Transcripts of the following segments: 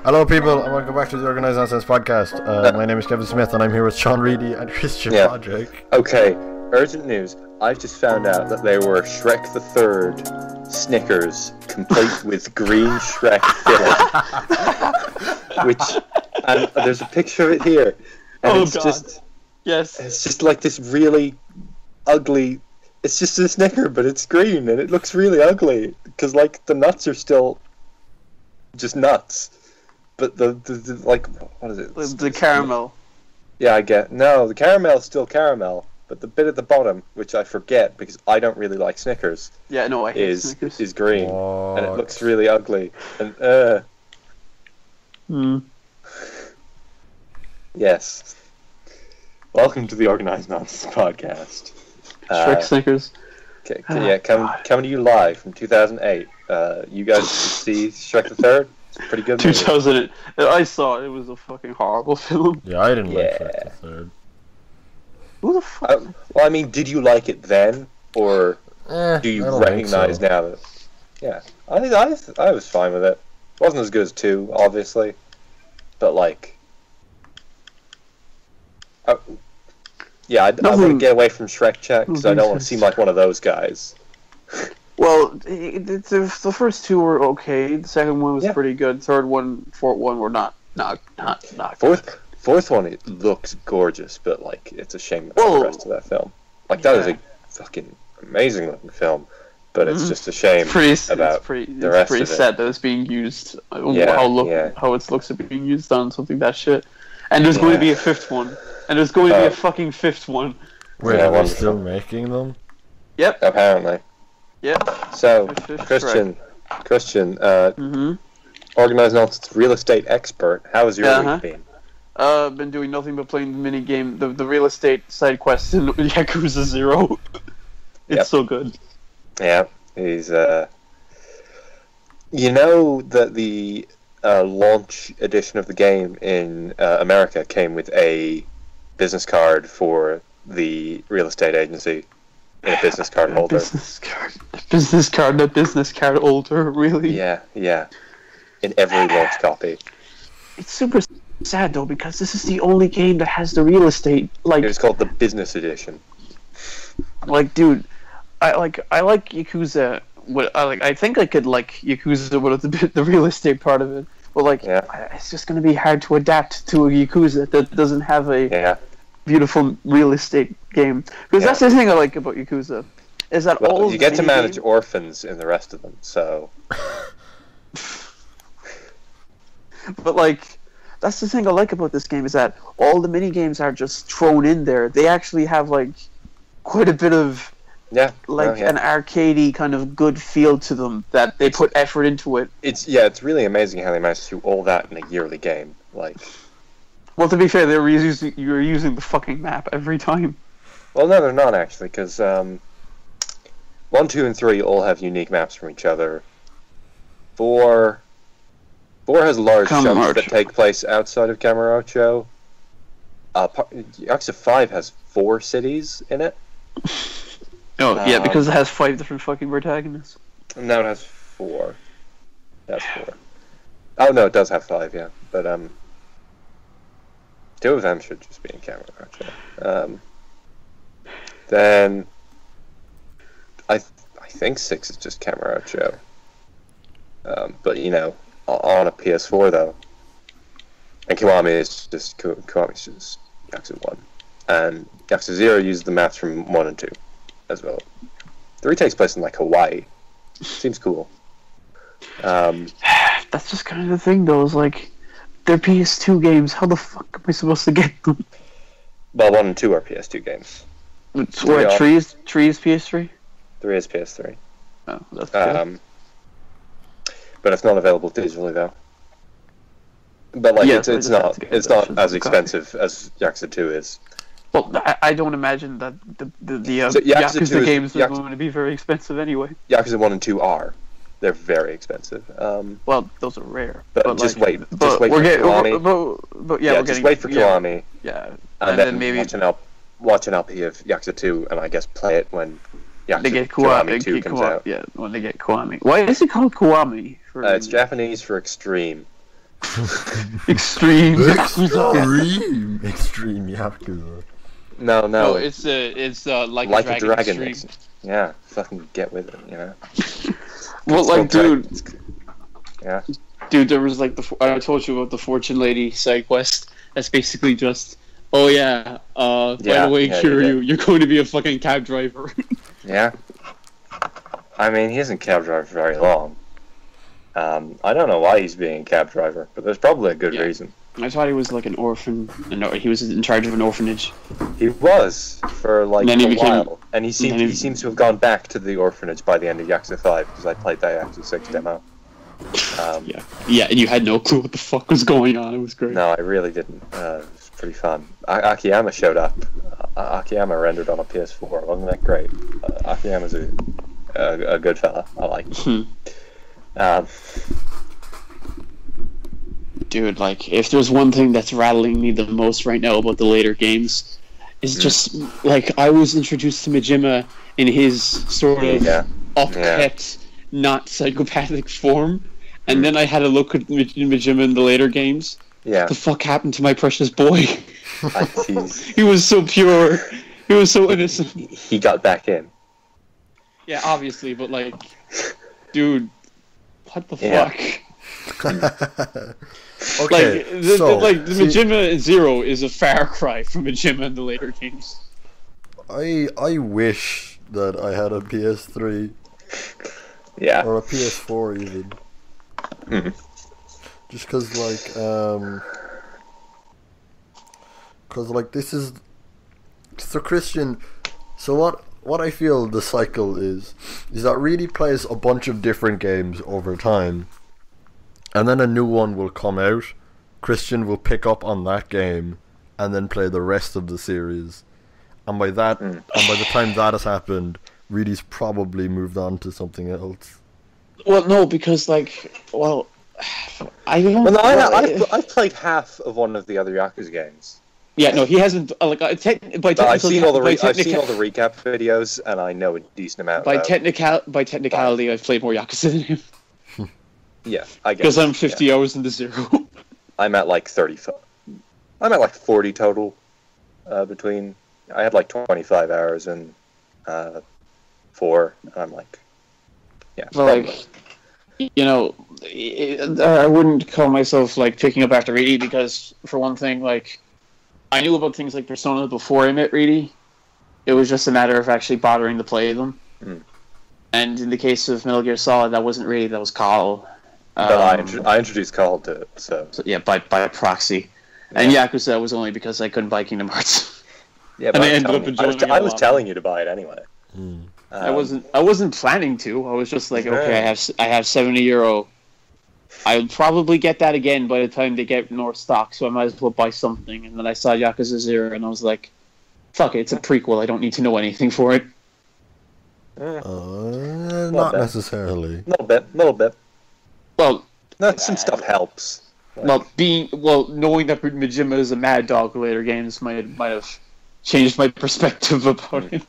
Hello, people, and welcome back to the Organised Nonsense podcast. My name is Kevin Smith, and I'm here with Sean Reedy and Christian Roderick. Okay, urgent news. I've just found out that there were Shrek the Third Snickers, complete with green Shrek filling. And there's a picture of it here. And Yes. It's just like this really ugly. It's just a Snicker, but it's green, and it looks really ugly because like the nuts are still just nuts. But the like, what is it? The caramel. Yeah, the caramel's still caramel, but the bit at the bottom, which I forget because I don't really like Snickers. Yeah, no, I hate Snickers. Is green, and it looks really ugly. And Yes. Welcome to the Organised Nonsense podcast. Shrek Snickers. Coming to you live from 2008. You guys see Shrek the Third? It's pretty good. 2008. I saw it. It was a fucking horrible film. Yeah, I didn't like Shrek the Third. Who the fuck? Well, I mean, did you like it then, or do you recognize now that? Yeah, I was fine with it. It wasn't as good as 2, obviously, but like, I want to get away from Shrek Chat because I don't want to seem like one of those guys. Well, the first 2 were okay. The second one was pretty good. Third one, fourth one were not Fourth one, it looks gorgeous, but like it's a shame about the rest of that film. Like that is a fucking amazing looking film, but it's just a shame about the rest of it. It's pretty sad that it's being used. How it looks at being used on something that shit. And there's going to be a 5th one. And there's going to be a fucking 5th one. Wait, are we still making them? Yep. Apparently. Yep. So, Christian, Organised Nonsense real estate expert, how has your week been? I've been doing nothing but playing the mini game, the real estate side quest in Yakuza 0. It's so good. Yeah, he's you know that the launch edition of the game in America came with a business card for the real estate agency and a business card holder. A business card holder, really? Yeah. In every launch copy. It's super sad though because this is the only game that has the real estate. Like it's called the business edition. Like, dude, I like Yakuza. I think I could like Yakuza without the real estate part of it. But like, it's just going to be hard to adapt to a Yakuza that doesn't have a beautiful real estate game. Because that's the thing I like about Yakuza, is that all you get to manage orphans in the rest of them. So, but like, that's the thing I like about this game is that all the mini games are just thrown in there. They actually have like quite a bit of an arcadey kind of good feel to them that they put effort into it. It's really amazing how they managed to do all that in a yearly game. Like, well, to be fair, you're using the fucking map every time. Well, no, they're not actually, because 1, 2, and 3 all have unique maps from each other. 4 has large chunks that take place outside of Kamurocho. Yakuza 5 has 4 cities in it. Oh, yeah, because it has 5 different fucking protagonists. No, it has 4. That's 4. Oh, no, it does have 5, yeah. But, 2 of them should just be in Kamurocho. Then, I think 6 is just Kamurocho. But, you know, on a PS4, though. And Kiwami's just Yakuza 1. And Yakuza 0 uses the maps from 1 and 2. As well. 3 takes place in like Hawaii. Seems cool. That's just kind of the thing though, is like they're PS2 games, how the fuck am I supposed to get them? Well, 1 and 2 are PS2 games. It's what, 3 is PS3? 3 is PS3. Oh, that's good. But it's not available digitally though. But like it's not as expensive as Yakuza 2 is. Well, I don't imagine that the Yakuza games are going to be very expensive anyway. Yakuza 1 and 2 are. They're very expensive. Well, those are rare. But just wait for Kiwami. Just wait for Kiwami. Yeah. And then maybe watch an LP of Yakuza 2 and I guess play it when Kiwami 2 comes out. Yeah, when they get Kiwami. Why is it called Kiwami? It's Japanese for extreme. Extreme Yakuza. Extreme Yakuza. No. It's like a dragon. Extreme. Yeah, fucking get with it, you know. Well, like, dude. Yeah. Dude, there was like I told you about the Fortune Lady side quest. That's basically just, oh yeah, by the way, Kiryu, you're going to be a fucking cab driver. Yeah. I mean, he hasn't cab driven for very long. I don't know why he's being a cab driver, but there's probably a good reason. I thought he was like an orphan. No, he was in charge of an orphanage. He was for like a while, and he seems to have gone back to the orphanage by the end of Yakuza 5 because I played that Yakuza 6 demo. Yeah, and you had no clue what the fuck was going on. It was great. No, I really didn't. It was pretty fun. Akiyama showed up. Akiyama rendered on a PS4. Wasn't that great? Akiyama's a good fella. I like him. Dude, like, if there's one thing that's rattling me the most right now about the later games, is just, like, I was introduced to Majima in his sort of upkept, not psychopathic form, and then I had a look at Majima in the later games. Yeah. What the fuck happened to my precious boy? He was so pure. He was so innocent. He got back in. Yeah, obviously, but, like, dude, what the fuck? Okay, the Majima Zero is a far cry from Majima in the later games. I wish that I had a PS3. Yeah. Or a PS4 even. Just because, like, this is... So, Christian, so what I feel the cycle is that really plays a bunch of different games over time, and then a new one will come out, Christian will pick up on that game, and then play the rest of the series. And by the time that has happened, Reedy's probably moved on to something else. Well, no, because, like, I don't... Well, no, I've played half of one of the other Yakuza games. Yeah, no, he hasn't. I've seen all the recap videos, and I know a decent amount. By technicality, I've played more Yakuza than him. Yeah, I guess. Because I'm 50 hours into Zero. I'm at like 30. I'm at like 40 total. Between I had like 25 hours and 4. And I'm like, yeah. But like, you know, I wouldn't call myself like picking up after Reedy because, for one thing, like, I knew about things like Persona before I met Reedy. It was just a matter of actually bothering to play them. And in the case of Metal Gear Solid, that wasn't Reedy, that was Carl. But I introduced Carl to it, so yeah, by proxy. Yeah. And Yakuza was only because I couldn't buy Kingdom Hearts. Yeah, but I was telling you to buy it anyway. I wasn't planning to. I was just like, okay, I have €70. I'll probably get that again by the time they get North stock, so I might as well buy something. And then I saw Yakuza 0, and I was like, fuck it, it's a prequel. I don't need to know anything for it. Not necessarily. Little bit. Well, some stuff helps. Like, knowing that Majima is a mad dog in later games might have changed my perspective about him.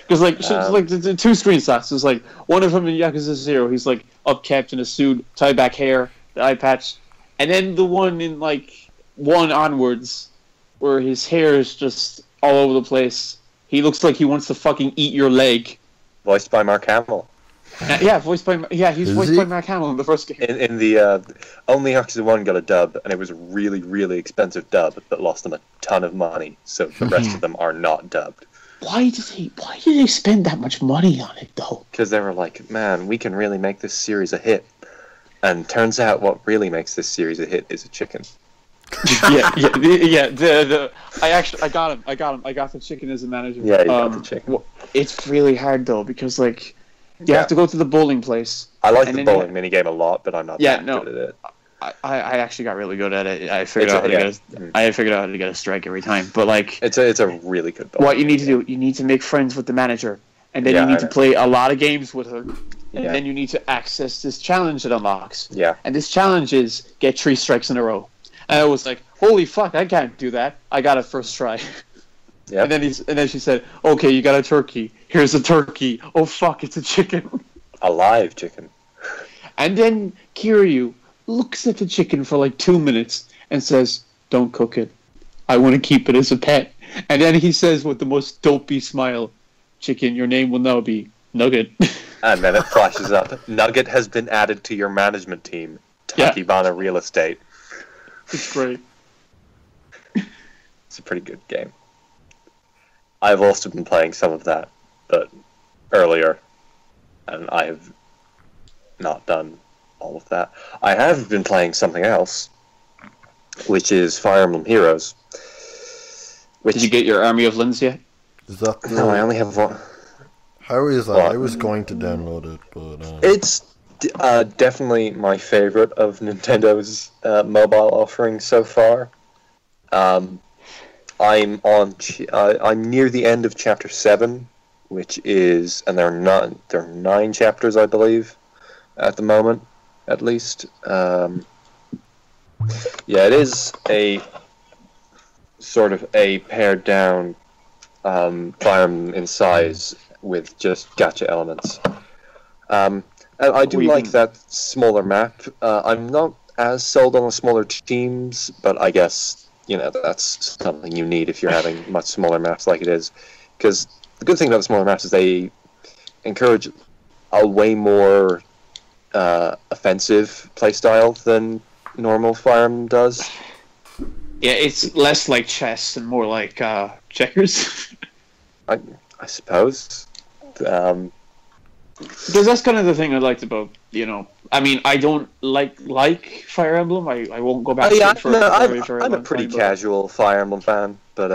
Because like the 2 screenshots, there's like one of them in Yakuza 0, he's like upkept in a suit, tied back hair, the eye patch, and then the one in like 1 onwards, where his hair is just all over the place. He looks like he wants to fucking eat your leg. Voiced by Mark Hamill. He's voiced by Mark Hamill in the first game. In the only Yakuza 1 got a dub, and it was a really, really expensive dub that lost them a ton of money. So the rest of them are not dubbed. Why did they spend that much money on it though? Because they were like, man, we can really make this series a hit. And turns out what really makes this series a hit is a chicken. I got him. I got the chicken as a manager. Yeah, you got the chicken. Well, it's really hard though because like you have to go to the bowling place. I like the bowling minigame a lot, but I'm not that good at it. I actually got really good at it. I figured out how to get a strike every time. But like, it's a really good bowling. What you need to do, you need to make friends with the manager, and then you need to play a lot of games with her, and then you need to access this challenge it unlocks. Yeah. And this challenge is get 3 strikes in a row. And I was like, holy fuck, I can't do that. I got it first try. Yeah. And then she said, okay, you got a turkey. Here's a turkey. Oh fuck, it's a chicken. A live chicken. And then Kiryu looks at the chicken for like 2 minutes and says, "Don't cook it. I want to keep it as a pet." And then he says with the most dopey smile, "Chicken, your name will now be Nugget." And then it flashes up. Nugget has been added to your management team. Takibana Real Estate. It's great. It's a pretty good game. I've also been playing some of that, but earlier, and I have not done all of that. I have been playing something else, which is Fire Emblem Heroes. Did you get your Army of Lins yet? Is that the... No, I only have one. How is that? What? I was going to download it, but... It's definitely my favorite of Nintendo's mobile offerings so far. I'm near the end of Chapter 7, which is... And there are 9 chapters, I believe, at the moment, at least. Yeah, it is a... sort of a pared down Fire Emblem in size with just gacha elements. And I do like that smaller map. I'm not as sold on the smaller teams, but I guess, that's something you need if you're having much smaller maps like it is. Because the good thing about the smaller maps is they encourage a way more offensive playstyle than normal Fire Emblem does. Yeah, it's less like chess and more like checkers. I suppose. Because that's kind of the thing I liked about, I mean, I don't like Fire Emblem. I won't go back to it for I'm a pretty casual Fire Emblem fan, but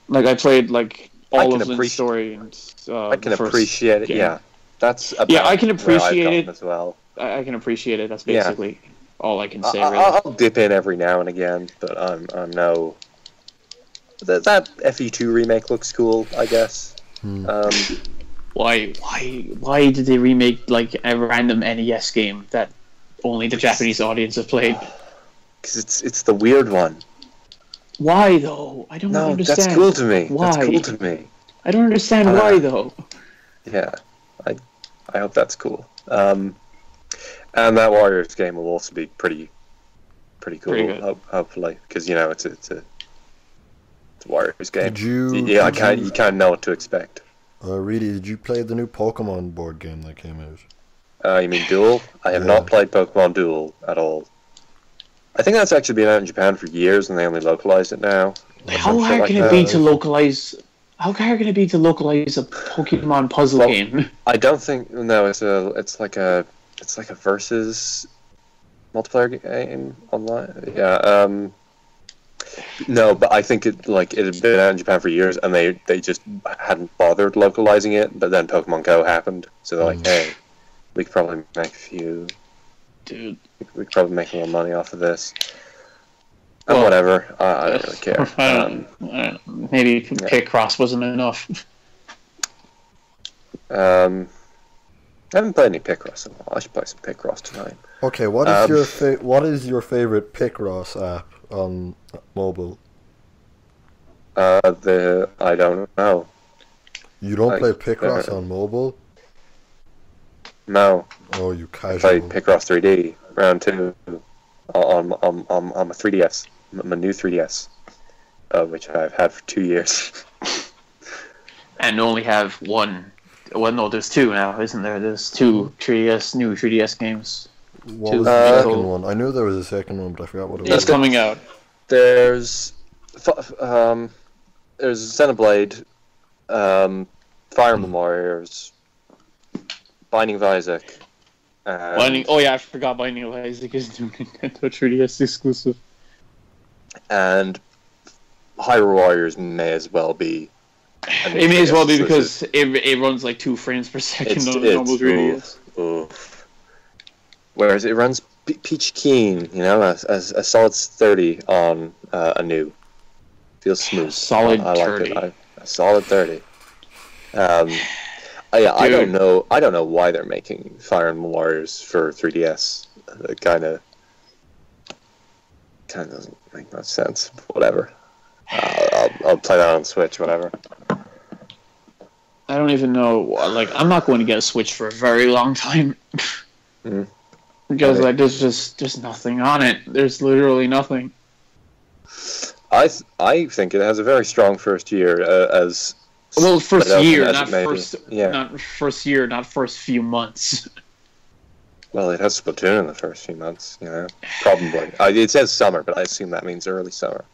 like I played like all of the story and I can appreciate it. Game. Yeah, that's about I can appreciate it as well. I can appreciate it. That's basically all I can say. Really. I'll dip in every now and again, but I'm no. That FE2 remake looks cool, I guess. Why did they remake like a random NES game that only the Japanese audience have played? Because it's the weird one. Why though? I don't understand. That's cool to me. Why? That's cool to me. I don't understand why though. Yeah, I hope that's cool. And that Warriors game will also be pretty cool. Pretty hopefully, because it's a Warriors game. You kind of know what to expect. Reedy, did you play the new Pokemon board game that came out? You mean Duel? I have not played Pokemon Duel at all. I think that's actually been out in Japan for years, and they only localized it now. How hard can it be to localize? How hard can it be to localize a Pokemon puzzle game? I don't think. No, it's like a versus multiplayer game online. Yeah. No, but I think it had been out in Japan for years, and they just hadn't bothered localizing it. But then Pokemon Go happened, so they're like, "Hey, we could probably make a few. Dude, we could probably make a little money off of this." And whatever, I don't really care. I don't, maybe Picross wasn't enough. I haven't played any Picross in a while. I should play some Picross tonight. Okay, what is your favorite Picross app on mobile? I don't know. You don't play Picross on mobile? No. Oh, you casual. I played Picross 3D round 2 on my 3DS, my new 3DS, which I've had for 2 years. And only have one. Well, no, there's 2 now, isn't there? There's 2 new 3DS games. What was the second one? I knew there was a second one, but I forgot what it was. It's coming out. There's Xenoblade, Fire Emblem Warriors, Binding of Isaac. I forgot Binding of Isaac is new Nintendo 3DS exclusive. And Hyrule Warriors may as well be. It may as well be because it runs like 2 frames per second on the normal 3DS. Whereas it runs peach keen, a solid 30 on a new. Feels smooth. Solid 30. A solid 30. I don't know why they're making Fire Emblem Warriors for 3DS. It kind of doesn't make much sense. But whatever. I'll play that on Switch. Whatever. I don't even know. I'm not going to get a Switch for a very long time. Because like there's nothing on it. There's literally nothing. I think it has a very strong first year as. Well, first year, not first few months. Well, it has Splatoon in the first few months, you know. Probably. It says summer, but I assume that means early summer.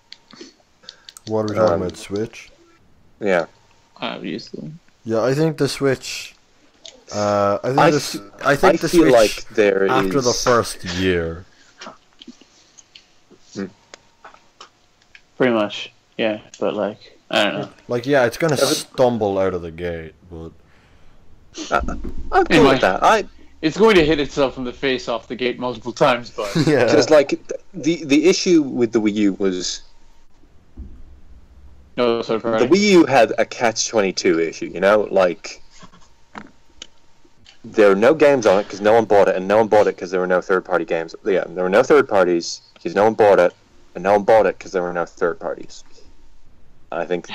What are we talking about? Switch? Yeah. Obviously. Yeah, I think the Switch. I think the feel Switch like there after is... the first year. Pretty much, yeah. But like, I don't know. Like, yeah, it's gonna stumble out of the gate, but I'm cool with that. It's going to hit itself in the face off the gate multiple times, but yeah, because like the issue with the Wii U was no third party. The Wii U had a catch-22 issue, you know, like. There were no games on it because no one bought it, and no one bought it because there were no third-party games. Yeah, there were no third parties because no one bought it, and no one bought it because there were no third parties. I think,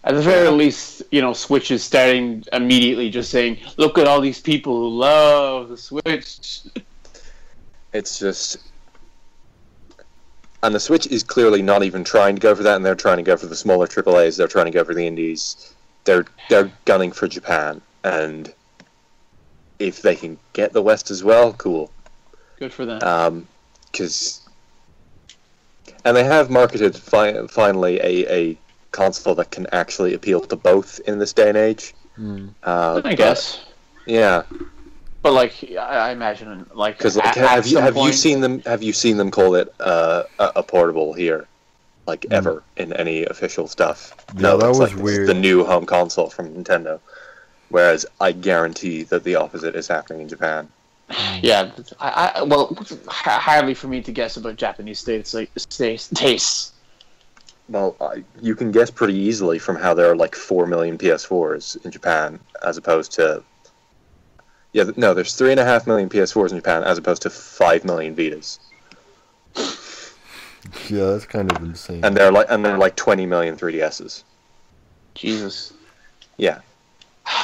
at the very least, you know, Switch is starting immediately, just saying, "Look at all these people who love the Switch." It's just, and the Switch is clearly not even trying to go for that, and they're trying to go for the smaller AAAs. They're trying to go for the indies. They're gunning for Japan, and. If they can get the West as well, cool. Good for them. And they have marketed finally a console that can actually appeal to both in this day and age. I guess. Yeah. But like, I imagine like because like, have you seen them call it a portable here, like ever in any official stuff? Yeah, no, that was like, weird. The new home console from Nintendo. Whereas I guarantee that the opposite is happening in Japan. Yeah, well, hardly for me to guess about Japanese tastes. Well, you can guess pretty easily from how there are like 4 million PS4s in Japan, as opposed to... Yeah, no, there's 3.5 million PS4s in Japan, as opposed to 5 million Vitas. Yeah, that's kind of insane. And there are like 20 million 3DSs. Jesus. Yeah.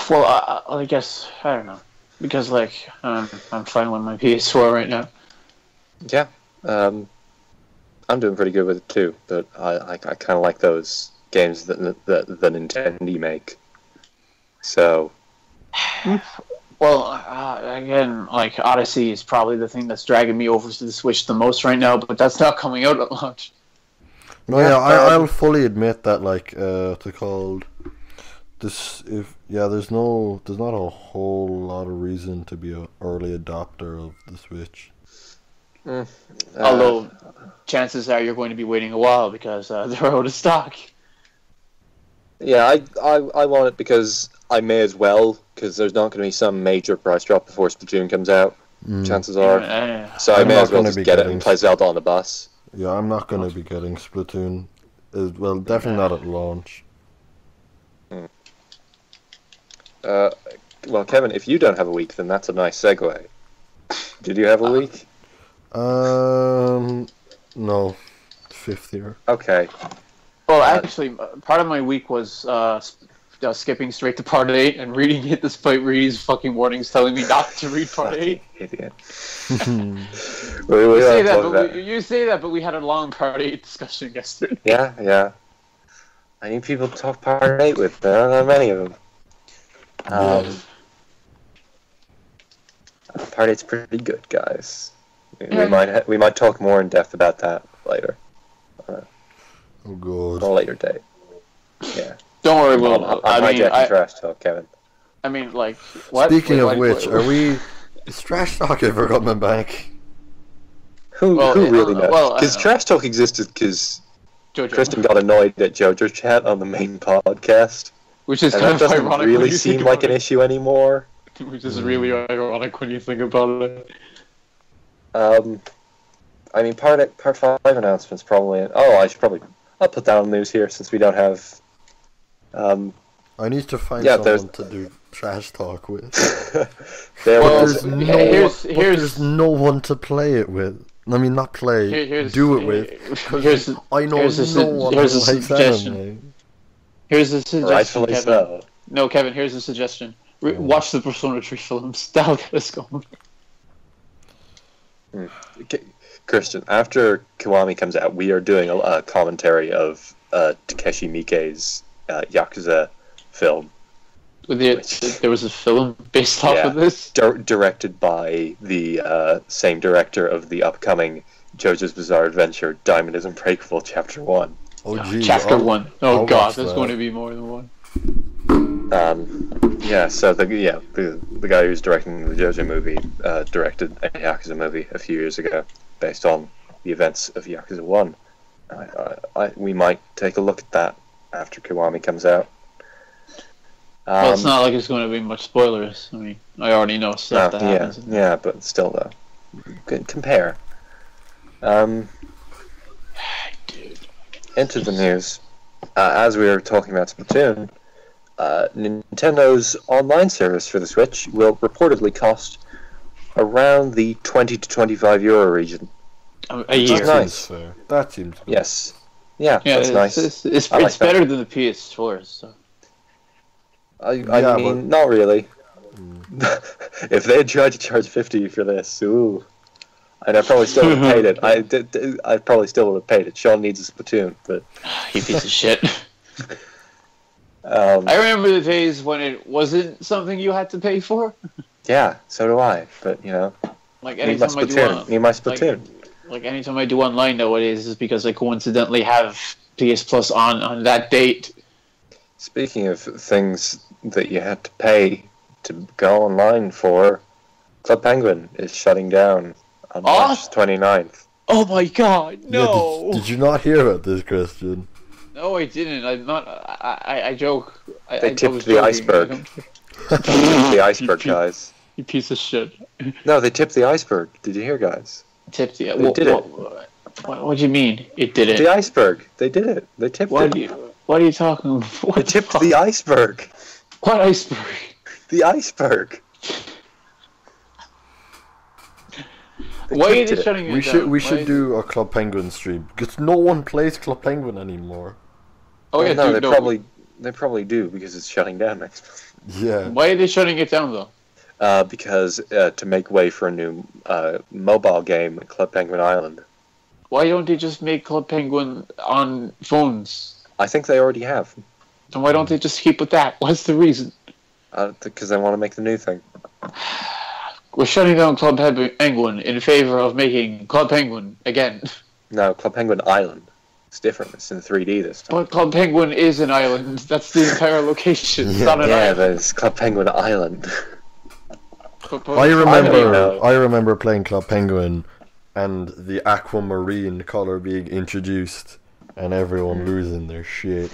Well, I guess I don't know because like I'm fine with my PS4 right now. Yeah, I'm doing pretty good with it too. But I kind of like those games that the Nintendo make. So. Well, again, like Odyssey is probably the thing that's dragging me over to the Switch the most right now, but that's not coming out at launch. No, yeah, I'll fully admit that like what's it called. There's not a whole lot of reason to be an early adopter of the Switch. Although, chances are you're going to be waiting a while because they're out of stock. Yeah, I want it because I may as well, because there's not going to be some major price drop before Splatoon comes out. Chances are. So I may as well just get it and play Zelda on the bus. Yeah, I'm not going to be getting Splatoon. Well, definitely not at launch. Well, Kevin, if you don't have a week, then that's a nice segue. Did you have a week? No. 5th year. Okay. Well, actually, part of my week was skipping straight to Part 8 and reading it despite Reedy's fucking warnings telling me not to read Part 8. Idiot. You say that, but we had a long Part 8 discussion yesterday. Yeah. I need people to talk Part 8 with. There aren't that many of them. Part 8's pretty good, guys. We might talk more in depth about that later. Oh god. On a later date. Yeah. Don't worry, I'm hijacking trash talk, Kevin. I mean, like, what? Speaking of which, is trash talk ever coming back? Who really knows? Because trash talk existed because Kristen got annoyed at JoJo's chat on the main podcast. Which is kind of doesn't ironic. Really seem like an issue anymore. Which is really ironic when you think about it. I mean, part 5 announcements probably. I'll put that on the news here since we don't have. I need to find someone to do trash talk with. There's no one to play it with. I mean, not play. Do it with. I know no one who likes anime. Here's a suggestion, Rightfully Kevin. So. No, Kevin, here's a suggestion. Watch the Persona 3 films. That'll get us going. Christian, after Kiwami comes out, we are doing a commentary of Takeshi Miike's Yakuza film. There was a film based off of this? Directed by the same director of the upcoming JoJo's Bizarre Adventure, Diamond is Unbreakable, Chapter 1. Oh, geez. Chapter 1. Oh, I'll God, there's going to be more than one. So the guy who's directing the JoJo movie directed a Yakuza movie a few years ago based on the events of Yakuza 1. We might take a look at that after Kiwami comes out. Well, it's not like it's going to be much spoilers. I mean, I already know stuff that happens. Yeah, but still, though. Compare. Dude. Into the news. As we were talking about Splatoon, Nintendo's online service for the Switch will reportedly cost around the 20 to 25 euro region. A year. That seems fair. That seems good. Yes. Yeah, that's nice. It's like better than the PS4. So. I mean, not really. If they had tried to charge 50 for this, ooh. And I probably still would have paid it. I probably still would have paid it. Sean needs a Splatoon, but... You piece of shit. I remember the days when it wasn't something you had to pay for. Yeah, so do I. But, like need my Splatoon. Like anytime I do online nowadays is because I coincidentally have PS Plus on that date. Speaking of things that you had to pay to go online for, Club Penguin is shutting down on March 29th. Oh my God, no! Yeah, did you not hear about this, Christian? No, I didn't. I joke. They tipped the iceberg. They tipped the iceberg, guys. You piece of shit. No, they tipped the iceberg. Did you hear, guys? Tipped the... They did it. What do you mean? It did it? The iceberg. They did it. They tipped it. What are you talking about? They tipped the iceberg. What iceberg? The iceberg. Why are they shutting it down? We should do a Club Penguin stream because no one plays Club Penguin anymore. Oh yeah, no, they probably do because it's shutting down next month. Yeah. Why are they shutting it down though? Because to make way for a new mobile game, Club Penguin Island. Why don't they just make Club Penguin on phones? I think they already have. Then why don't they just keep with that? What's the reason? Because they want to make the new thing. We're shutting down Club Penguin in favor of making Club Penguin again. No, Club Penguin Island. It's different. It's in 3D this time. But Club Penguin is an island. That's the entire location. It's not an island. But it's Club Penguin Island. I remember playing Club Penguin and the aquamarine color being introduced and everyone losing their shit.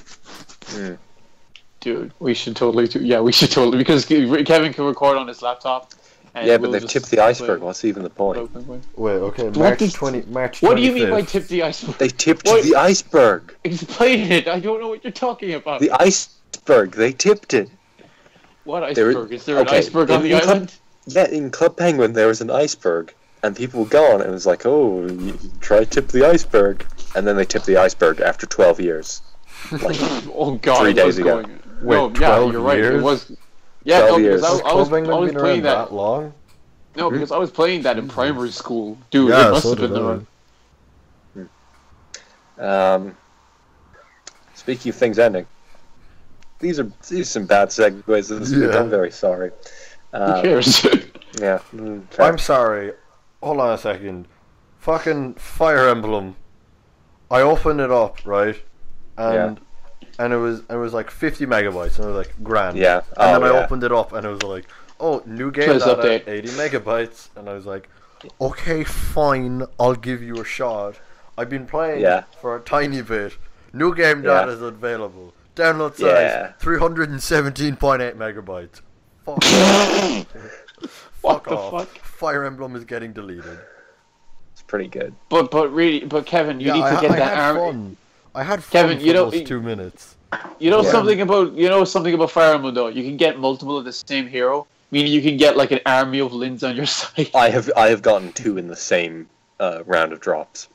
Dude, we should totally do... Yeah, we should totally... Because Kevin can record on his laptop. Yeah, but they've tipped the iceberg. What's even the point? Wait, okay, March 25th. What do you mean by tip the iceberg? They tipped the iceberg. Explain it. I don't know what you're talking about. The iceberg. They tipped it. What iceberg? Is there an iceberg on the island? Yeah, in Club Penguin there was an iceberg, and people would go on it and it was like, oh, you try tip the iceberg. And then they tipped the iceberg after 12 years. Like, oh God, 3 days ago. Wait, 12 you're right. years? It was... Yeah, no, because I was playing that long? No, because I was playing that in primary school. Dude, yeah, it must have been around. Speaking of things ending, these are some bad segues this week. I'm very sorry. Who cares? Yeah. I'm sorry. Hold on a second. Fucking Fire Emblem. I opened it up, right? And it was like 50 megabytes, and it was like grand. Yeah. And then I opened it up, and it was like, oh, new game data, 80 megabytes, and I was like, okay, fine, I'll give you a shot. I've been playing for a tiny bit. New game data is available. Download size 317.8 megabytes. Fuck off. What the fuck? Fire Emblem is getting deleted. It's pretty good. But Kevin, you need to get that army. I had fun Kevin, for those 2 minutes. You know something about Fire Emblem though. You can get multiple of the same hero. Meaning you can get like an army of Lins on your side. I have gotten 2 in the same round of drops.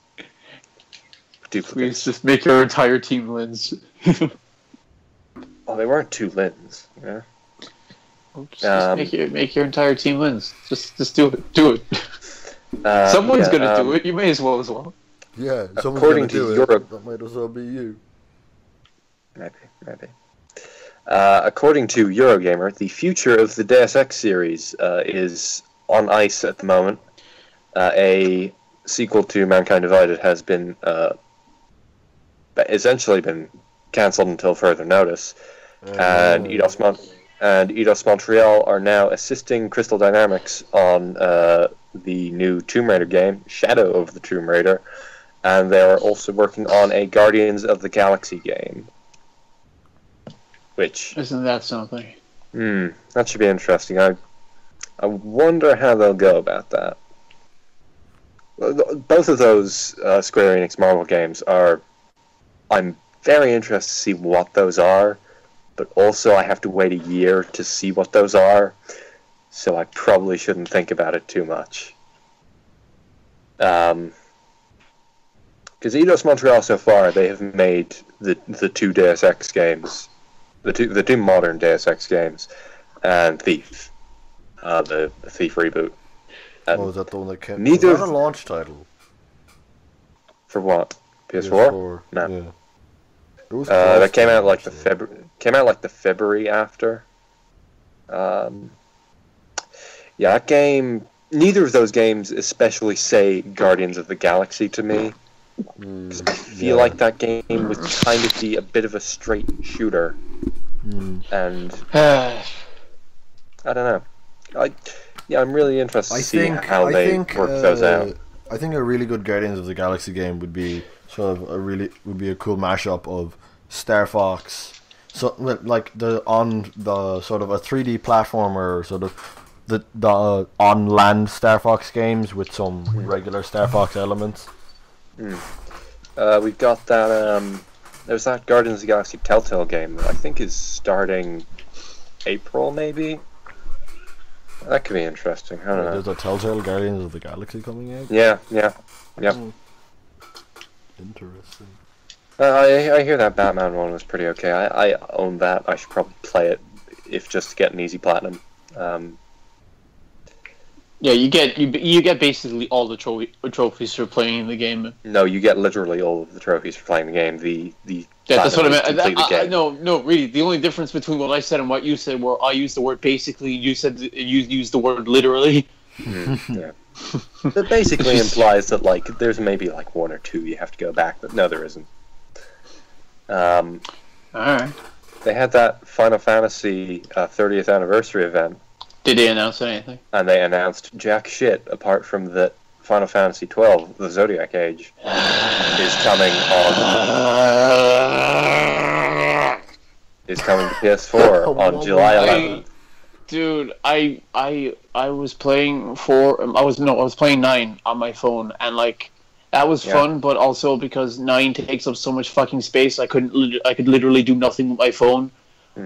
Please just make your entire team Lins. Oh, they weren't 2 Lins. Yeah. Just make your entire team Lins. Just do it. Do it. Someone's gonna do it. You may as well. Yeah, someone's according gonna do to it. Europe, That might as well be you. maybe. According to Eurogamer, the future of the Deus Ex series is on ice at the moment. A sequel to Mankind Divided has been essentially been cancelled until further notice, and Eidos Montreal are now assisting Crystal Dynamics on the new Tomb Raider game, Shadow of the Tomb Raider, and they are also working on a Guardians of the Galaxy game. Which isn't that something? That should be interesting. I wonder how they'll go about that. Both of those Square Enix Marvel games are. I'm very interested to see what those are, but also I have to wait a year to see what those are, so I probably shouldn't think about it too much. Because Eidos Montreal so far, they have made the two Deus Ex games. The two modern Deus Ex games, and Thief, the Thief reboot. And was that the one that came? Neither was that a launch title for what? PS4? No. Yeah. It was that came out like the February after. Yeah, that game. Neither of those games especially say Guardians of the Galaxy to me. Because I feel like that game would kind of be a bit of a straight shooter. And I don't know. I'm really interested to see how they work those out. I think a really good Guardians of the Galaxy game would be sort of a cool mashup of Star Fox, so like on the sort of a 3D platformer, sort of the on land Star Fox games with some regular Star Fox elements. We've got that. There's that Guardians of the Galaxy Telltale game that I think is starting April, maybe? That could be interesting. I don't know. There's a Telltale Guardians of the Galaxy coming out? Yeah. Interesting. I hear that Batman one was pretty okay. I own that. I should probably play it, if just to get an easy platinum. Yeah, you get basically all the trophies for playing the game. No, you get literally all of the trophies for playing the game. That's what I meant. No, really. The only difference between what I said and what you said, where I used the word basically, you used the word literally. Yeah. That basically implies that there's maybe one or two you have to go back, but no, there isn't. Alright. They had that Final Fantasy 30th anniversary event. Did they announce anything? And they announced jack shit apart from that Final Fantasy 12, the Zodiac Age, is coming to PS4 on July 11th. Dude, I was playing I was playing 9 on my phone, and that was fun, but also because 9 takes up so much fucking space, I could literally do nothing with my phone.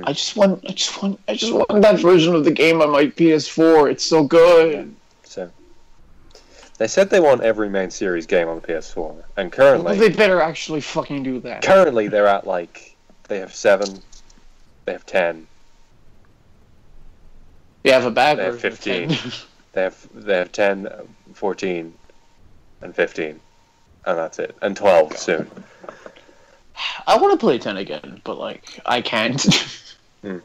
I just want that version of the game on my PS4. It's so good. Yeah. So they said they want every main series game on the PS4, and currently they better actually fucking do that. Currently, they're at they have 7, they have 10. They have a bad They have version 15. They have 10, 14, and 15, and that's it. And 12 soon. I want to play 10 again, but I can't. In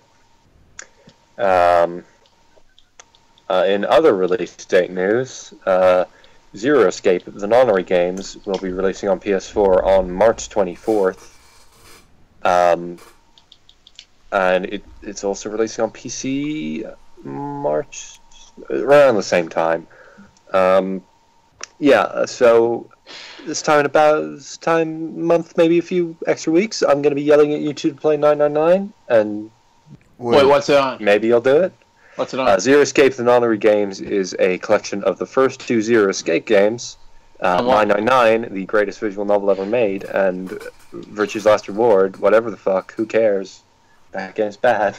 other release date news, Zero Escape, the Nonary games, will be releasing on PS4 on March 24th. And it's also releasing on PC March around the same time. So this month, maybe a few extra weeks, I'm going to be yelling at you two to play 999, and wait, what's it on? Maybe you'll do it. What's it on? Zero Escape, the Nonary games, is a collection of the first two Zero Escape games. 999, the greatest visual novel ever made, and Virtue's Last Reward, whatever the fuck, who cares? That game's bad.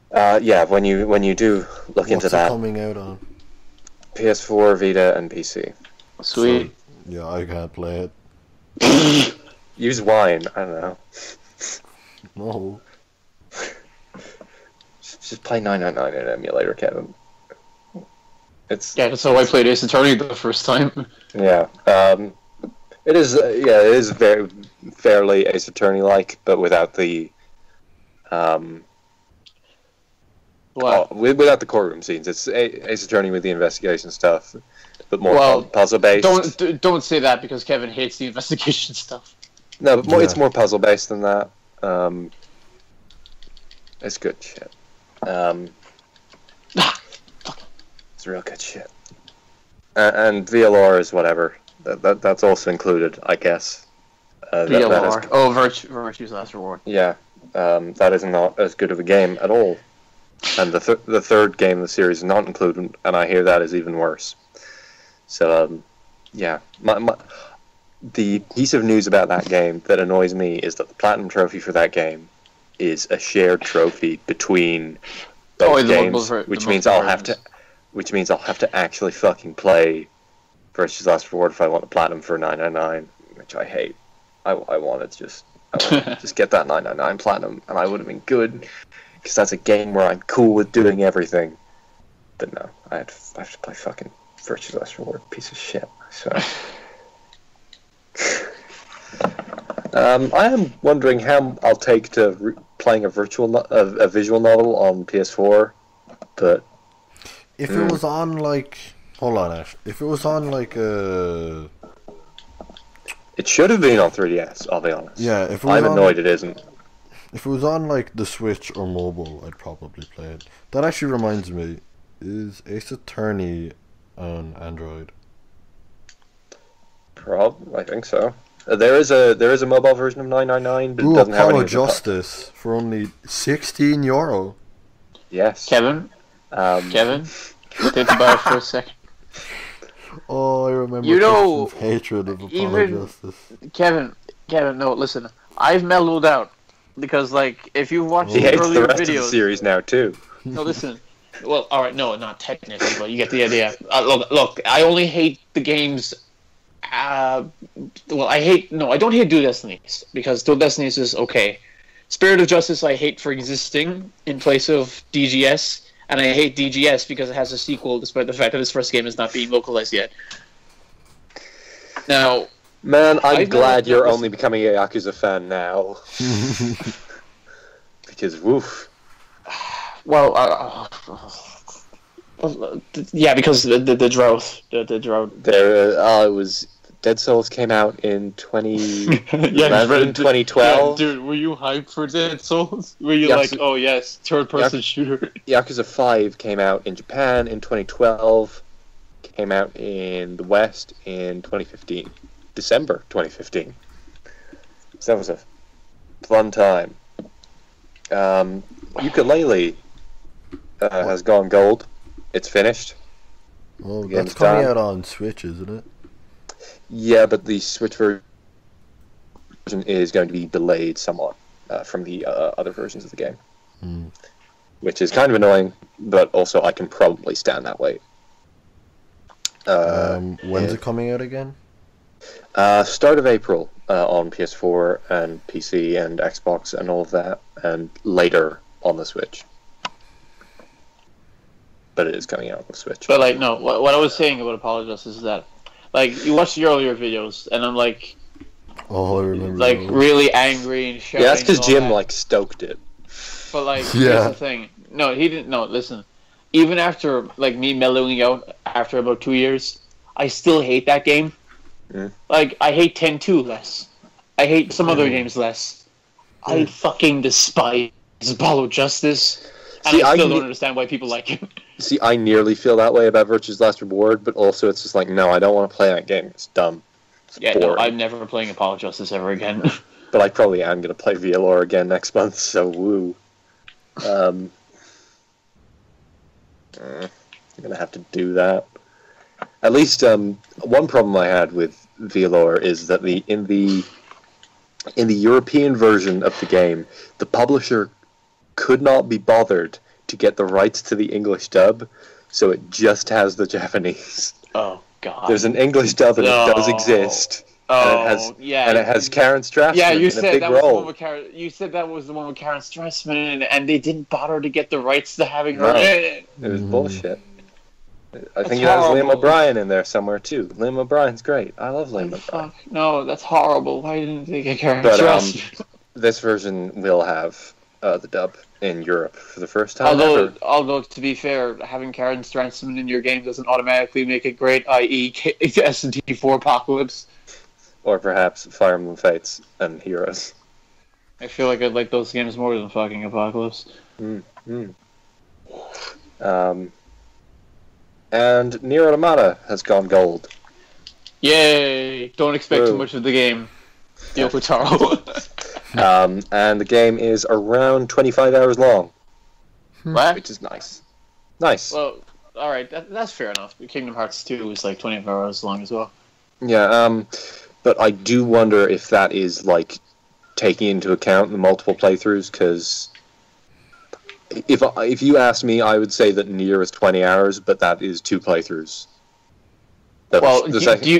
When you do look into that. What's it coming out on? PS4, Vita, and PC. Sweet. So, I can't play it. Use wine. I don't know. No. Just play 999 in an emulator, Kevin. Yeah, that's how I played Ace Attorney the first time. Yeah. It is. It is very fairly Ace Attorney-like, but without the without the courtroom scenes. It's Ace Attorney with the investigation stuff, but more puzzle-based. Don't say that because Kevin hates the investigation stuff. No, but it's more puzzle-based than that. It's good shit. It's real good shit. And VLR is whatever. That's also included, I guess. VLR. Virtue's Last Reward. Yeah, that is not as good of a game at all. And the third game of the series is not included, and I hear that is even worse. So, yeah. The piece of news about that game that annoys me is that the Platinum Trophy for that game is a shared trophy between both games, which means I'll have to actually fucking play Virtue's Last Reward if I want the Platinum for $9.99, which I hate. I wanted to just get that $9.99 Platinum, and I would have been good, because that's a game where I'm cool with doing everything. But no, I have to play fucking Virtue's Last Reward, piece of shit. So I am wondering how I'll take to playing a visual novel on PS4, but if it was on like, hold on, Ash. If it was on like it should have been on 3DS. I'll be honest. Yeah, if it was I'm annoyed it isn't. If it was on like the Switch or mobile, I'd probably play it. That actually reminds me, is Ace Attorney on Android? I think so. There is a mobile version of 999, but it doesn't have any. Apollo Justice for only €16. Yes. Kevin, think about it for a second. Oh, I remember Kristen's hatred of Apollo Justice. Kevin, no, listen. I've mellowed out because, like, if you watch he the hates earlier the rest videos, of the series now too. No, listen. Well, all right, no, not technically, but you get the idea. Look, I only hate the games. I don't hate Dual Destinies, because Dual Destinies is okay. Spirit of Justice I hate for existing in place of DGS, and I hate DGS because it has a sequel despite the fact that its first game is not being localized yet. Now, man, I'm glad you're only becoming a Yakuza fan now. Because, woof. Well, yeah, because the drought. The drought. It was... Dead Souls came out in 2011, 2012. Yeah, dude, were you hyped for Dead Souls? Were you like, oh yes, third-person shooter? Yakuza 5 came out in Japan in 2012, came out in the West in 2015. December 2015. So that was a fun time. Yooka-Laylee has gone gold. It's finished. Well, that's coming out on Switch, isn't it? Yeah, but the Switch version is going to be delayed somewhat from the other versions of the game. Which is kind of annoying, but also I can probably stand that wait. When's it coming out again? Start of April on PS4 and PC and Xbox and all of that, and later on the Switch. But it is coming out on the Switch. But, like, no, what I was saying about Apollo Justice is that, like, you watch the earlier videos, and I'm like, oh, I remember. Like, really angry and shouting. Yeah, that's because Jim, like, stoked it. But, like, here's the thing. No, he didn't. No, listen. Even after, like, me mellowing out after about 2 years, I still hate that game. Like, I hate 10-2 less. I hate some other games less. I fucking despise Apollo Justice. And I still don't understand why people like it. See, I nearly feel that way about Virtue's Last Reward, but also it's just like, no, I don't want to play that game. It's dumb. It's boring. No, I'm never playing Apollo Justice ever again. But I probably am going to play VLR again next month, so woo. I'm going to have to do that. At least one problem I had with VLR is that in the European version of the game, the publisher could not be bothered to get the rights to the English dub, so it just has the Japanese. Oh God! There's an English dub and it does exist. Oh, and it has Karen Strassman. Yeah, you in said a big that role. was the one with Karen. You said that was the one with Karen Strassman, and they didn't bother to get the rights to having her. No, it was bullshit. I think it has Liam O'Brien in there somewhere too. Liam O'Brien's great. I love Liam O'Brien. Fuck. No, that's horrible. Why didn't they get Karen Strasser? This version will have the dub in Europe for the first time ever. Although, to be fair, having Karen Strasser in your game doesn't automatically make it great, i.e. S&T4 Apocalypse. Or perhaps Fire Emblem Fates and Heroes. I feel like I'd like those games more than fucking Apocalypse. And Nier Automata has gone gold. Yay! Don't expect too much of the game. Yoko Taro. And the game is around 25 hours long. What? Which is nice. Nice. Well, alright, that's fair enough. Kingdom Hearts 2 is like 24 hours long as well. Yeah, but I do wonder if that is, like, taking into account the multiple playthroughs, because if you ask me, I would say that Nier is 20 hours, but that is 2 playthroughs. The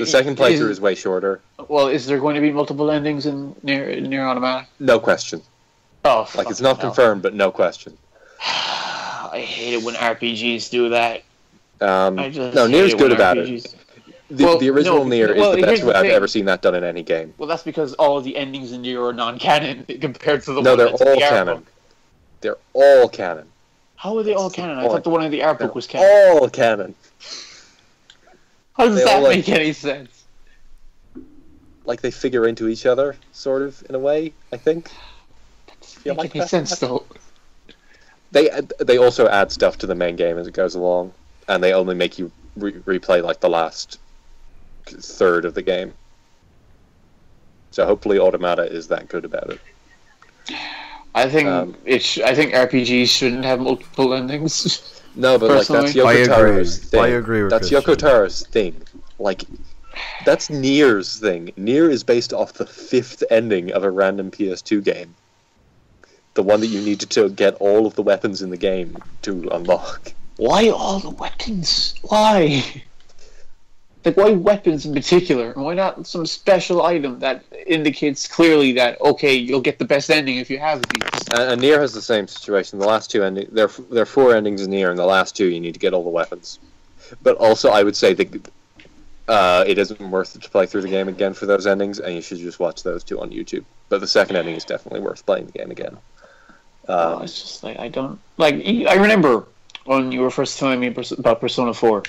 second playthrough is way shorter. Well, is there going to be multiple endings in Nier Automata? No question. Oh, like, it's not confirmed, but no question. I hate it when RPGs do that. Nier's good about it. The original Nier is the best way I've ever seen that done in any game. Well, that's because all of the endings in Nier are non-canon compared to the No, one they're that's all in the art canon. book. They're all canon. How are they all canon? I thought the one in the art book was canon. All canon. How does that make any sense? Like they figure into each other, sort of, in a way, I think. Doesn't make any sense, though. They also add stuff to the main game as it goes along, and they only make you replay, like, the last third of the game. So hopefully Automata is that good about it. I think I think RPGs shouldn't have multiple endings. No, but personally, like that's Yoko Taro's thing. I agree with that's Yoko Taro's thing. Like, that's Nier's thing. Nier is based off the 5th ending of a random PS2 game. The one that you needed to get all of the weapons in the game to unlock. Why all the weapons? Why? Like, why weapons in particular? And why not some special item that indicates clearly that, okay, you'll get the best ending if you have these? And Nier has the same situation. The last 2 endings, there are 4 endings in Nier, and the last 2 you need to get all the weapons. But also, I would say that it isn't worth it to play through the game again for those endings, and you should just watch those 2 on YouTube. But the second ending is definitely worth playing the game again. It's just like, I don't... Like, I remember when you were first telling me about Persona 4,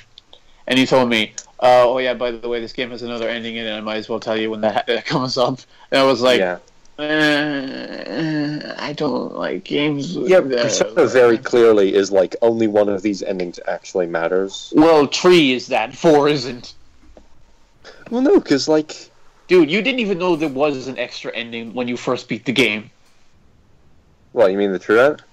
and you told me, oh yeah, by the way, this game has another ending in it, I might as well tell you when that comes up. And I was like, I don't like games with Persona very clearly is like, only one of these endings actually matters. Well, 3 is that, 4 isn't. Well, no, because, like... Dude, you didn't even know there was an extra ending when you first beat the game. What, you mean the true end?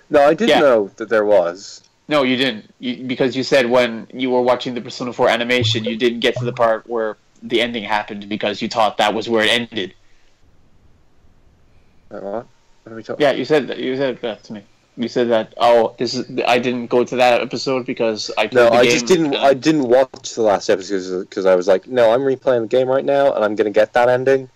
No, I did know that there was. No, you didn't. Because you said when you were watching the Persona 4 animation, you didn't get to the part where the ending happened because you thought that was where it ended. What? What are we talking? Yeah, you said that. You said that to me. You said that. Oh, I didn't go to that episode because I played the game. Just didn't. I didn't watch the last episode because I was like, no, I'm replaying the game right now, and I'm gonna get that ending,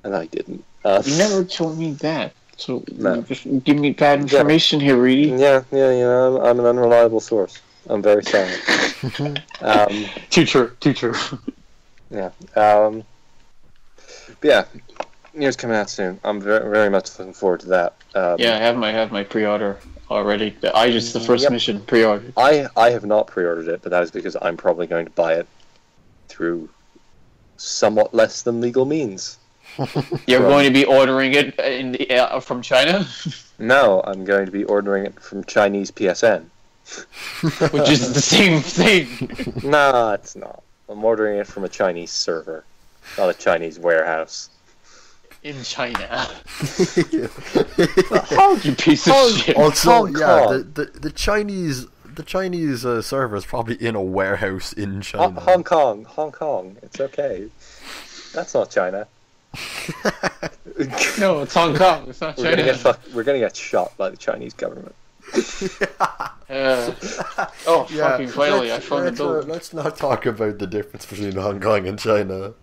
and I didn't. You never told me that. So you just give me bad information here, Reedy. Yeah. You know, I'm an unreliable source. I'm very sorry. Too true. Yeah. But yeah, Nier's coming out soon. I'm very, very much looking forward to that. Yeah, I have my pre-order already. I just the first mission pre-ordered. I have not pre-ordered it, but that is because I'm probably going to buy it through somewhat less than legal means. You're going to be ordering it from China? No, I'm going to be ordering it from Chinese PSN. Which is the same thing. Nah, it's not. I'm ordering it from a Chinese server, not a Chinese warehouse. In China. Oh, you piece of shit. Also, the Chinese server is probably in a warehouse in China. Hong Kong. It's okay. That's not China. No, it's Hong Kong. It's not China. We're gonna get shot by the Chinese government. Fucking finally, I found the bill. Let's not talk about the difference between Hong Kong and China.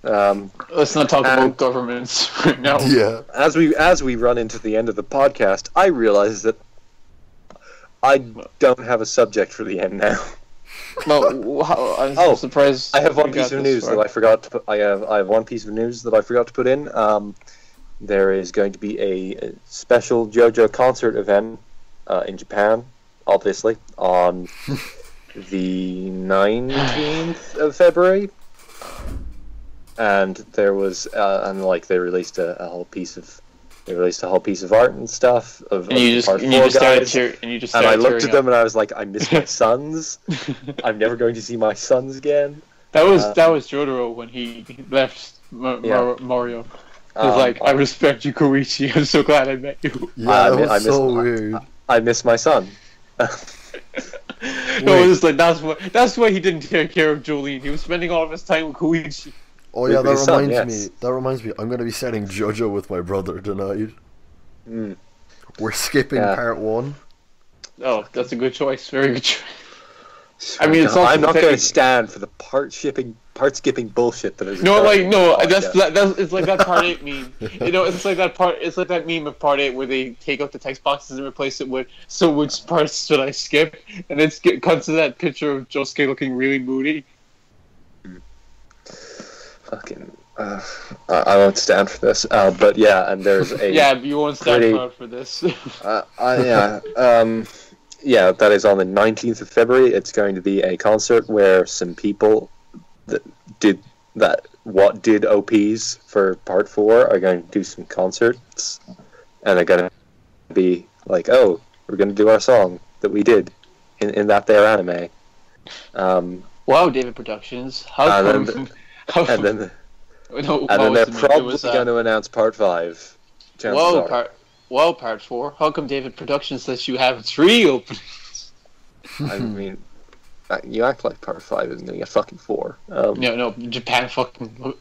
Let's not talk about governments right now. Yeah. As we run into the end of the podcast, I realize that I don't have a subject for the end now. No, I'm surprised. I have one we piece got of this news far. that I forgot to put. I have one piece of news that I forgot to put in. There is going to be a special JoJo concert event in Japan, obviously, on the 19th of February. And there was, and like they released a whole piece of art and stuff of And you the just Part and you 4 just started guys. tear, and you just And started I looked tearing at them up. and I was like, I miss my sons. I'm never going to see my sons again. That was Jotaro when he left Mario. He was like, I respect you, Koichi. I'm so glad I met you. Yeah, that was so weird. I miss my son. No, it was like that's why he didn't take care of Jolene. He was spending all of his time with Koichi. Oh yeah, With his that son, reminds yes. me. That reminds me. I'm gonna be setting JoJo with my brother tonight. Mm. We're skipping part 1. Oh, that's a good choice. Very good choice. I mean, it's also I'm not going to stand for the part skipping bullshit that is. It's like that part 8 meme. You know, it's like that meme of part 8 where they take out the text boxes and replace it with "So which parts should I skip?" And it cuts to that picture of Josuke looking really moody. Fucking. I won't stand for this. But yeah, and there's a. Yeah, you won't stand proud for this. Yeah, that is on the 19th of February. It's going to be a concert where some people that did OPs for Part 4 are going to do some concerts, and they're going to be like, "Oh, we're going to do our song that we did in that there anime." Wow, David Productions. And then they're probably going to announce Part 5. Part 4. How come David Productions says you have 3 openings? I mean, you act like Part 5 isn't going to get fucking 4. No, Japan fucking.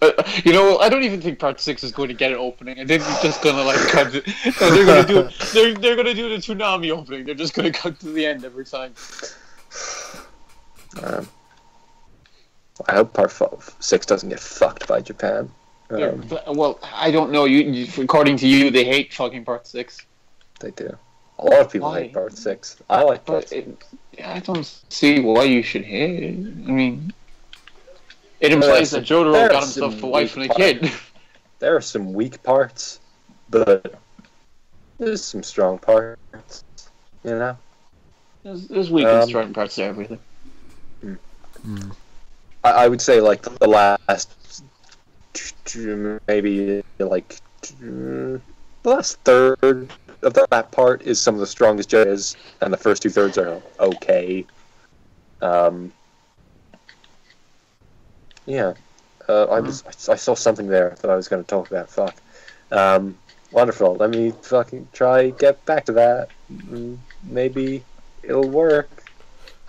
You know, I don't even think Part 6 is going to get an opening. I think they're just going to like cut it. No, they're going to do. They're going to do the Toonami opening. They're just going to cut to the end every time. I hope Part 6 doesn't get fucked by Japan. Well, I don't know. According to you, they hate fucking Part 6. They do. A lot of people hate Part 6. I like Part 6. I don't see why you should hate it. I mean, it implies that Jotaro got himself a wife and a kid. There are some weak parts, but there's some strong parts. You know? There's weak and strong parts to everything. I would say, like, the last... maybe, like... the last third of that part is some of the strongest JoJo's, and the first 2/3 are okay. Yeah. I saw something there that I was going to talk about. Fuck. Wonderful. Let me fucking get back to that. Maybe it'll work.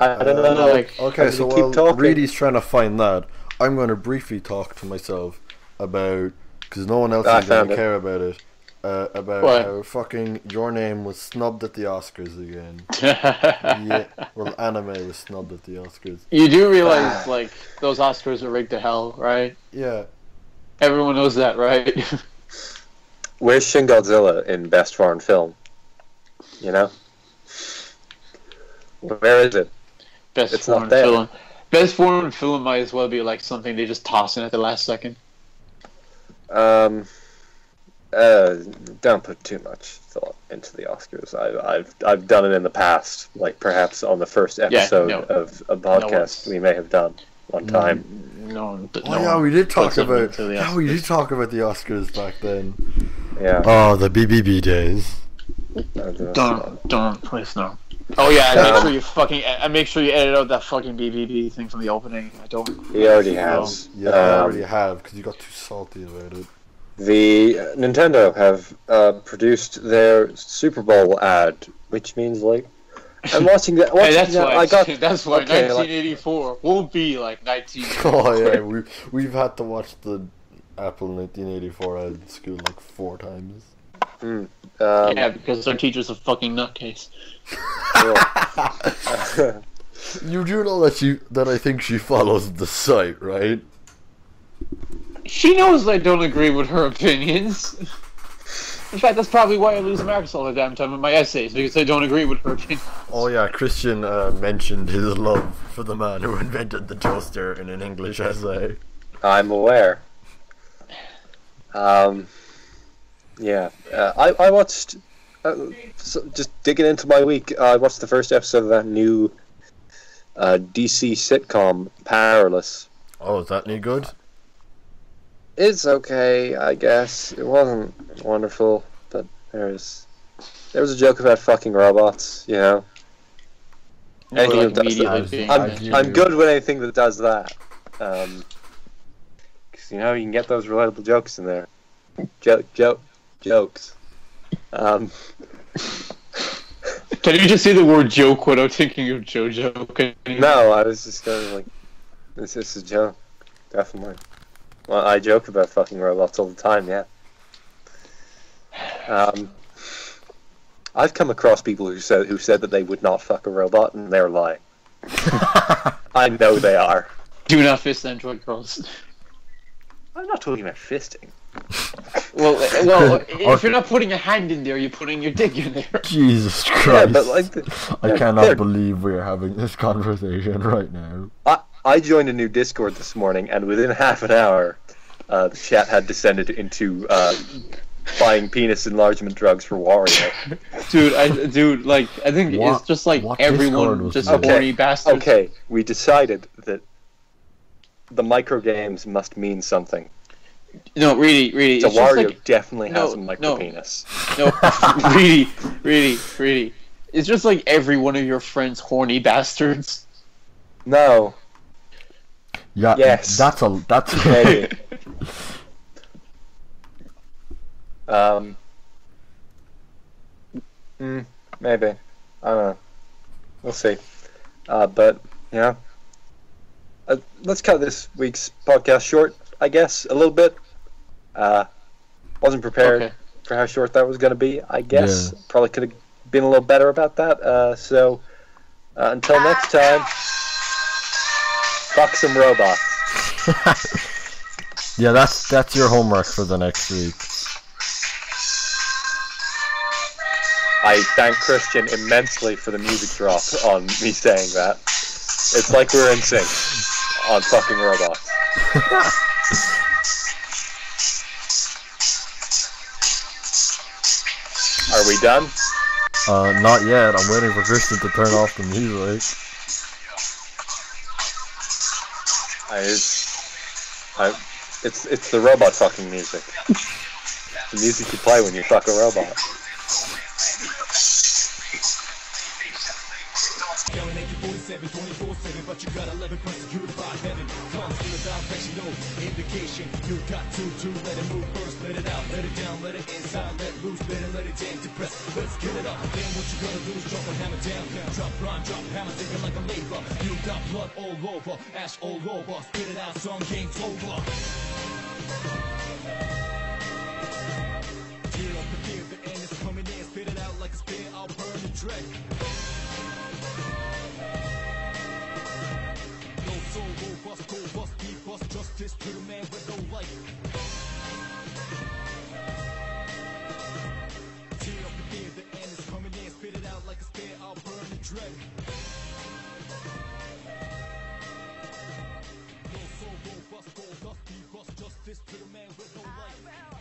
I don't know. Okay, so while Reedy's trying to find that, I'm going to briefly talk to myself about, because no one else is going to care about it, about how fucking Your Name was snubbed at the Oscars again. Yeah, well, anime was snubbed at the Oscars. You do realize, like, those Oscars are rigged to hell, right? Yeah. Everyone knows that, right? Where's Shin Godzilla in Best Foreign Film? You know? Where is it? Best foreign film might as well be like something they just toss in at the last second. Don't put too much thought into the Oscars. I've done it in the past, like perhaps on the first episode of a podcast we may have done one time. We did talk about the Oscars back then. Yeah. Oh, the BBB days. Don't please no. Oh yeah, make sure you edit out that fucking BBB thing from the opening. I don't. He already has. Yeah, I already have, because you got too salty about it. The Nintendo have produced their Super Bowl ad, which means like I'm watching that. That's why 1984 won't be like 1984. Oh yeah, we've had to watch the Apple 1984 ad in school like 4 times. Yeah, because our teacher's a fucking nutcase. You do know that I think she follows the site, right? She knows I don't agree with her opinions. In fact, that's probably why I lose marks all the damn time in my essays, because I don't agree with her opinion. Oh yeah, Christian mentioned his love for the man who invented the toaster in an English essay. I'm aware. Yeah. I watched... just digging into my week, I watched the first episode of that new DC sitcom, Powerless. Oh, is that any good? It's okay, I guess. It wasn't wonderful, but there was a joke about fucking robots, you know. Anything that does that. I'm good with anything that does that. Because you know you can get those relatable jokes in there. Jokes. Can you just say the word joke without thinking of JoJo? No, I was just going like, this is a joke, definitely. Well, I joke about fucking robots all the time, yeah. I've come across people who said that they would not fuck a robot, and they're lying. I know they are. Do not fist Android girls. I'm not talking about fisting. Well, if you're not putting a hand in there, you're putting your dick in there. Jesus Christ! Yeah, but like, I cannot believe we're having this conversation right now. I joined a new Discord this morning, and within half an hour, the chat had descended into buying penis enlargement drugs for Wario. I think it's just like everyone just horny bastards. Okay, we decided that the micro games must mean something. No, really. So it's Wario just like, definitely has a micro penis. No, really. It's just like every one of your friends horny bastards. No. Yeah. Yes. That's maybe. Maybe. I don't know. We'll see. But yeah. Let's cut this week's podcast short, I guess, a little bit. Wasn't prepared for how short that was going to be, I guess. Yeah. Probably could have been a little better about that. So, until next time, fuck some robots. Yeah, that's your homework for the next week. I thank Christian immensely for the music drop on me saying that. It's like we're in sync on fucking robots. Are we done? Not yet. I'm waiting for Christian to turn off the music. It's the robot fucking music. The music you play when you fuck a robot. But you got 11 questions, you defy heaven. Comes without affectional indication. You got to let it move first, let it out, let it down, let it inside, let loose, let it in, depress. Let's get it up. Then what you gonna do is drop a hammer down, drop rhyme, drop hammer, thinking like a labor. You got blood all over, ash all over. Spit it out, song game's over. Tear up the fear, the end is coming in. Spit it out like a spear, I'll burn the dread. So robust, go bust, be bust, justice to the man with no life. Tear up the fear, the end is coming in. Spit it out like a spear, I'll burn the dread. Go so robust, go bust, be bust, justice to the man with no life.